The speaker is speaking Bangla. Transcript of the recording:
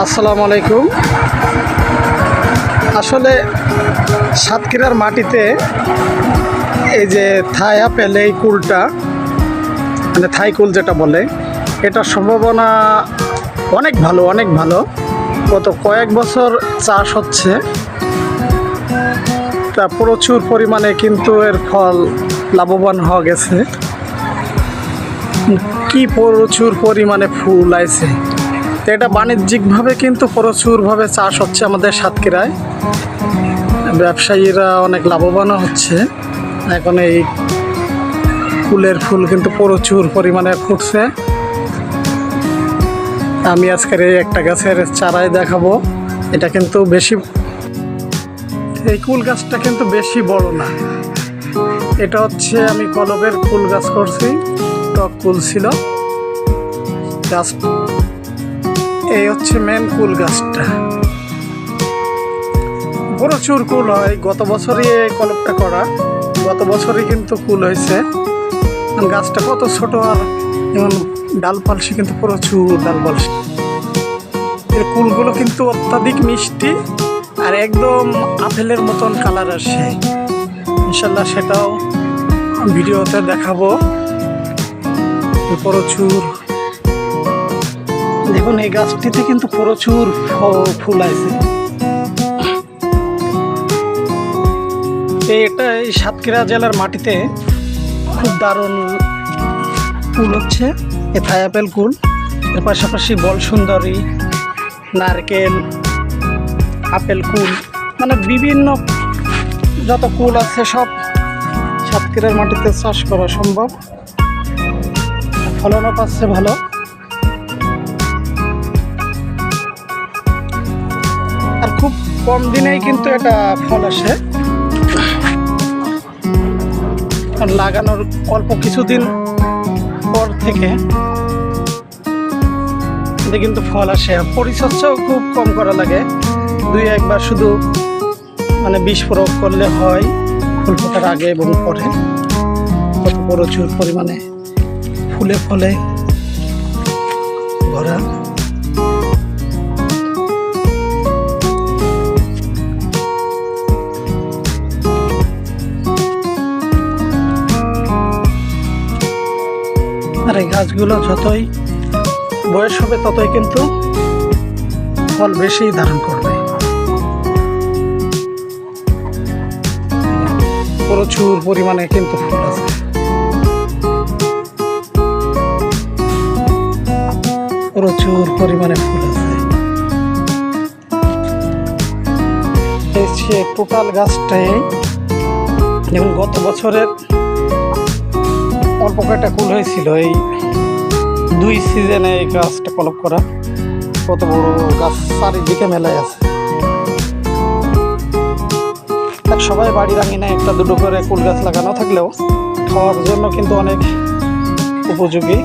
আসসালামু আলাইকুম। আসলে সাতক্ষীরার মাটিতে এই যে থাই আপেল, এই কুলটা মানে থাই কুল যেটা বলে, এটার সম্ভাবনা অনেক ভালো, অনেক ভালো। গত কয়েক বছর চাষ হচ্ছে, তা প্রচুর পরিমাণে কিন্তু এর ফল লাভবান হওয়া গেছে। কি প্রচুর পরিমাণে ফুল আইছে। তো এটা বাণিজ্যিকভাবে কিন্তু প্রচুরভাবে চাষ হচ্ছে আমাদের সাতক্ষীরায়। ব্যবসায়ীরা অনেক লাভবানও হচ্ছে। এখন এই ফুলের ফুল কিন্তু প্রচুর পরিমাণে ফুটছে। আমি আজকের এই একটা গাছের চারাই দেখাবো। এটা কিন্তু বেশি, এই কুল গাছটা কিন্তু বেশি বড় না। এটা হচ্ছে আমি কলবের কুল গাছ করছি, টক কুল ছিল গাছ। এই হচ্ছে মেন কুল গাছটা, প্রচুর কুল হয়। গত বছরই এই কলবটা করা, গত বছরই কিন্তু কুল হয়েছে। গাছটা কত ছোট, আর যেমন ডালপালসি কিন্তু প্রচুর ডালপালসি। এই কুলগুলো কিন্তু অত্যাধিক মিষ্টি আর একদম আপেলের মতন কালার আসে। ইনশাল্লাহ সেটাও ভিডিওতে দেখাবো। প্রচুর দেখুন, এই গাছটিতে কিন্তু প্রচুর ফুল আছে। এটা এই সাতক্ষীরা জেলার মাটিতে খুব দারুণ কুল হচ্ছে এই থাই আপেল কুল। এর পাশাপাশি বল সুন্দরী, নারকেল, আপেল কুল, মানে বিভিন্ন যত কুল আছে সব সাতক্ষীরার মাটিতে চাষ করা সম্ভব। ফলনও পাচ্ছে ভালো। আর খুব কম দিনেই কিন্তু এটা ফল আসে। লাগানোর অল্প কিছুদিন পর থেকে এটা কিন্তু ফল আসে। পরিচর্যাও খুব কম করা লাগে, 2-1 বার শুধু মানে বিষ প্রয়োগ করলে হয়। ফুল ফোটার আগে এবং পরে কত প্রচুর পরিমাণে ফুলে ফলে ভরা। আর এই গাছগুলো যতই বয়স হবে ততই কিন্তু ফল বেশি ধারণ করবে। প্রচুর পরিমাণে কিন্তু ফুল আছে। প্রচুর পরিমাণে ফুল আছে। এই টোটাল গাছটাই যেমন গত বছরের অল্প কয়েকটা কুল হয়েছিল, এই 2 সিজনে এই গাছটা কলপ করা। কত বড় গাছ, চারিদিকে মেলায় আছে। সবাই বাড়ির আঙিনায় 1-2 করে কুল গাছ লাগানো থাকলেও খাওয়ার জন্য কিন্তু অনেক উপযোগী।